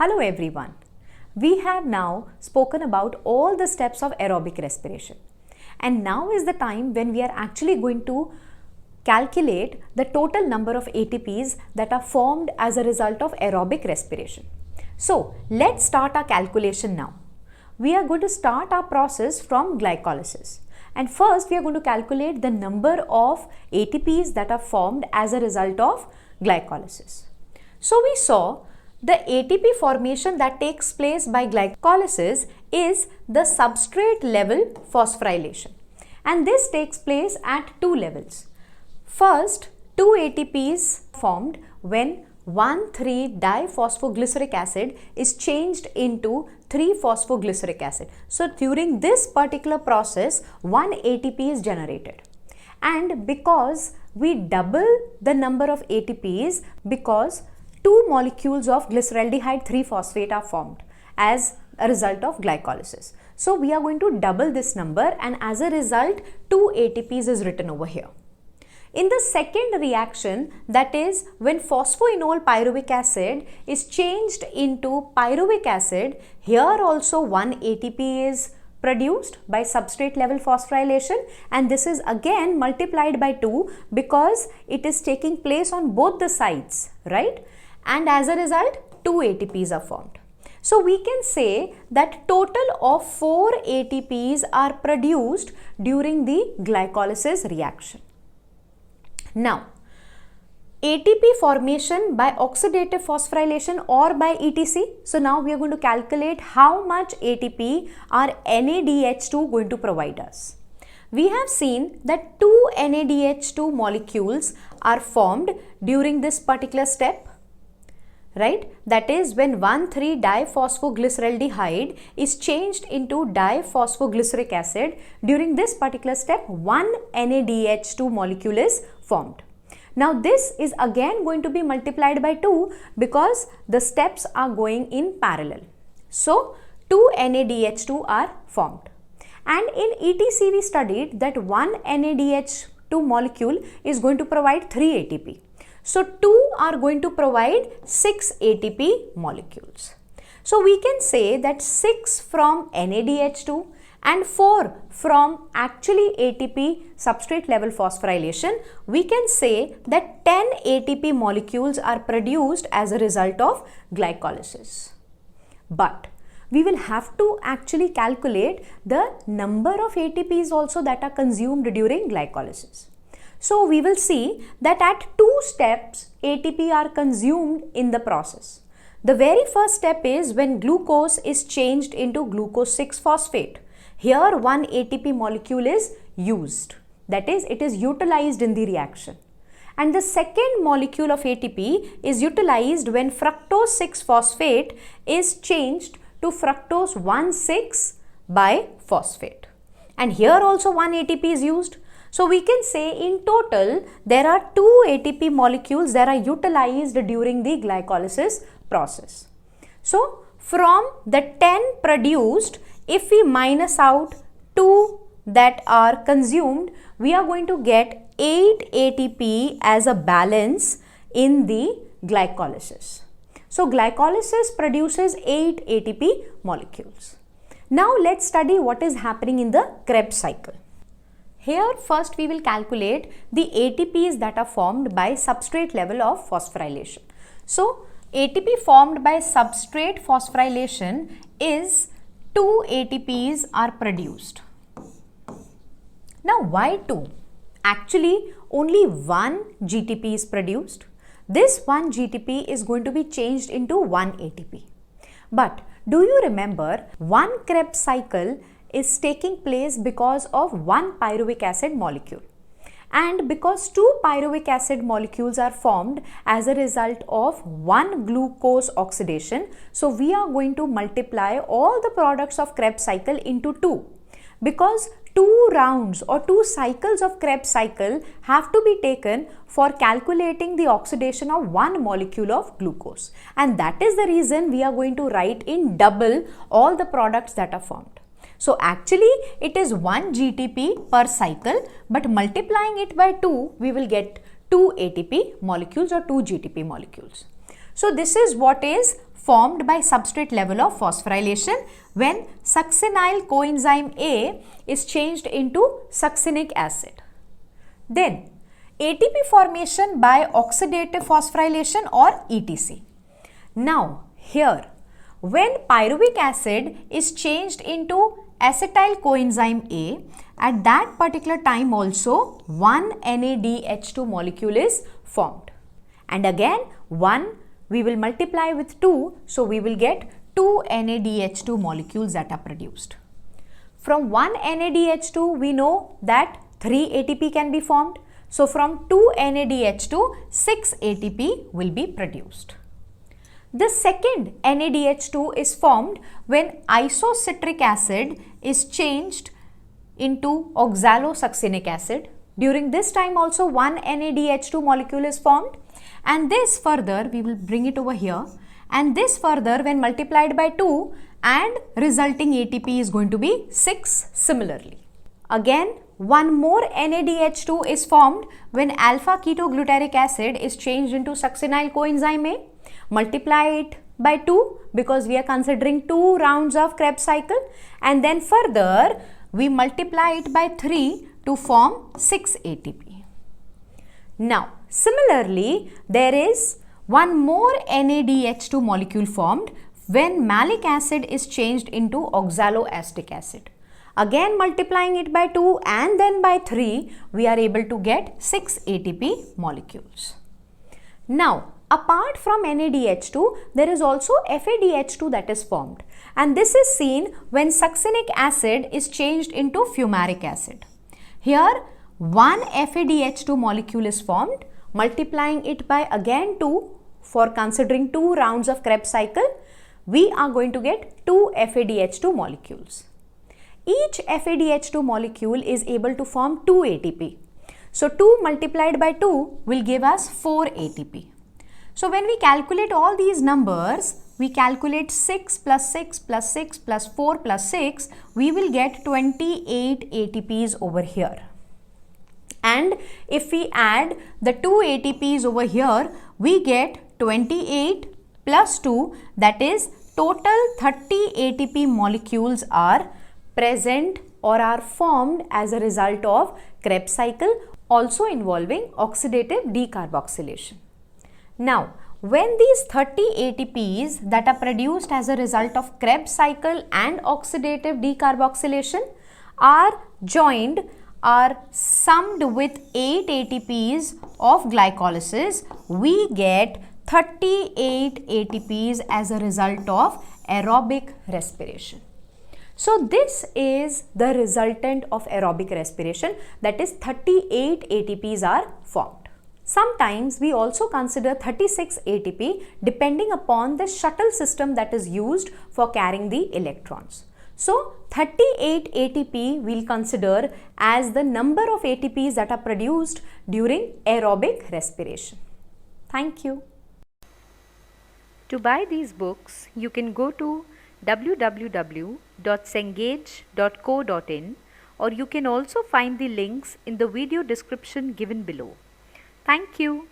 Hello everyone. We have now spoken about all the steps of aerobic respiration. And now is the time when we are actually going to calculate the total number of ATPs that are formed as a result of aerobic respiration. So let's start our calculation now. We are going to start our process from glycolysis. And first we are going to calculate the number of ATPs that are formed as a result of glycolysis. So we saw the ATP formation that takes place by glycolysis is the substrate level phosphorylation, and this takes place at two levels. First, 2 ATPs formed when 1,3-diphosphoglyceric acid is changed into 3-phosphoglyceric acid. So during this particular process, 1 ATP is generated, and because we double the number of ATPs, because 2 molecules of glyceraldehyde 3-phosphate are formed as a result of glycolysis. So we are going to double this number, and as a result 2 ATPs is written over here. In the second reaction, that is when phosphoenol pyruvic acid is changed into pyruvic acid, here also 1 ATP is produced by substrate level phosphorylation, and this is again multiplied by 2 because it is taking place on both the sides, right? And as a result 2 ATPs are formed. So we can say that total of 4 ATPs are produced during the glycolysis reaction. Now, ATP formation by oxidative phosphorylation or by ETC. So now we are going to calculate how much ATP our NADH2 going to provide us. We have seen that 2 NADH2 molecules are formed during this particular step, right? That is when 1,3-diphosphoglyceraldehyde is changed into diphosphoglyceric acid. During this particular step, 1 NADH2 molecule is formed. Now this is again going to be multiplied by 2 because the steps are going in parallel. So 2 NADH2 are formed. And in ETC we studied that 1 NADH2 molecule is going to provide 3 ATP. So 2 are going to provide 6 ATP molecules. So we can say that 6 from NADH2 and 4 from actually ATP substrate level phosphorylation, we can say that 10 ATP molecules are produced as a result of glycolysis. But we will have to actually calculate the number of ATPs also that are consumed during glycolysis. So we will see that at 2 steps ATP are consumed in the process. The very first step is when glucose is changed into glucose 6-phosphate. Here 1 ATP molecule is used, that is, it is utilized in the reaction. And the second molecule of ATP is utilized when fructose 6-phosphate is changed to fructose 1,6-biphosphate. And here also 1 ATP is used. So we can say in total there are 2 ATP molecules that are utilized during the glycolysis process. So from the 10 produced, if we minus out 2 that are consumed, we are going to get 8 ATP as a balance in the glycolysis. So glycolysis produces 8 ATP molecules. Now let's study what is happening in the Krebs cycle. Here first we will calculate the ATPs that are formed by substrate level of phosphorylation. So ATP formed by substrate phosphorylation is 2 ATPs are produced. Now why 2? Actually only 1 GTP is produced. This 1 GTP is going to be changed into 1 ATP. But do you remember, one Krebs cycle is taking place because of 1 pyruvic acid molecule, and because 2 pyruvic acid molecules are formed as a result of 1 glucose oxidation. So we are going to multiply all the products of Krebs cycle into 2, because 2 rounds or 2 cycles of Krebs cycle have to be taken for calculating the oxidation of 1 molecule of glucose, and that is the reason we are going to write in double all the products that are formed. So actually it is 1 GTP per cycle, but multiplying it by 2 we will get 2 ATP molecules or 2 GTP molecules. So this is what is formed by substrate level of phosphorylation when succinyl coenzyme A is changed into succinic acid. Then ATP formation by oxidative phosphorylation or ETC. Now here, when pyruvic acid is changed into acetyl coenzyme A, at that particular time also 1 NADH2 molecule is formed. And again 1 we will multiply with 2, so we will get 2 NADH2 molecules that are produced. From 1 NADH2 we know that 3 ATP can be formed. So from 2 NADH2, 6 ATP will be produced. The second NADH2 is formed when isocitric acid is changed into oxalosuccinic acid. During this time also 1 NADH2 molecule is formed, and this further we will bring it over here, and this further when multiplied by 2 and resulting ATP is going to be 6 similarly. Again, one more NADH2 is formed when alpha ketoglutarate acid is changed into succinyl coenzyme A. Multiply it by 2 because we are considering 2 rounds of Krebs cycle, and then further we multiply it by 3 to form 6 ATP. Now similarly, there is one more NADH2 molecule formed when malic acid is changed into oxaloacetic acid. Again multiplying it by 2 and then by 3, we are able to get 6 ATP molecules. Now apart from NADH2, there is also FADH2 that is formed, and this is seen when succinic acid is changed into fumaric acid. Here 1 FADH2 molecule is formed. Multiplying it by again 2 for considering 2 rounds of Krebs cycle, we are going to get 2 FADH2 molecules. Each FADH2 molecule is able to form 2 ATP. So 2 multiplied by 2 will give us 4 ATP. So when we calculate all these numbers, we calculate 6 plus 6 plus 6 plus 4 plus 6, we will get 28 ATPs over here. And if we add the 2 ATPs over here, we get 28 plus 2, that is total 30 ATP molecules are present or are formed as a result of Krebs cycle, also involving oxidative decarboxylation. Now, when these 30 ATPs that are produced as a result of Krebs cycle and oxidative decarboxylation are joined, are summed with 8 ATPs of glycolysis, we get 38 ATPs as a result of aerobic respiration. So this is the resultant of aerobic respiration, that is 38 ATPs are formed. Sometimes we also consider 36 ATP depending upon the shuttle system that is used for carrying the electrons. So 38 ATP we'll consider as the number of ATPs that are produced during aerobic respiration. Thank you. To buy these books, you can go to www.cengage.co.in, or you can also find the links in the video description given below. Thank you.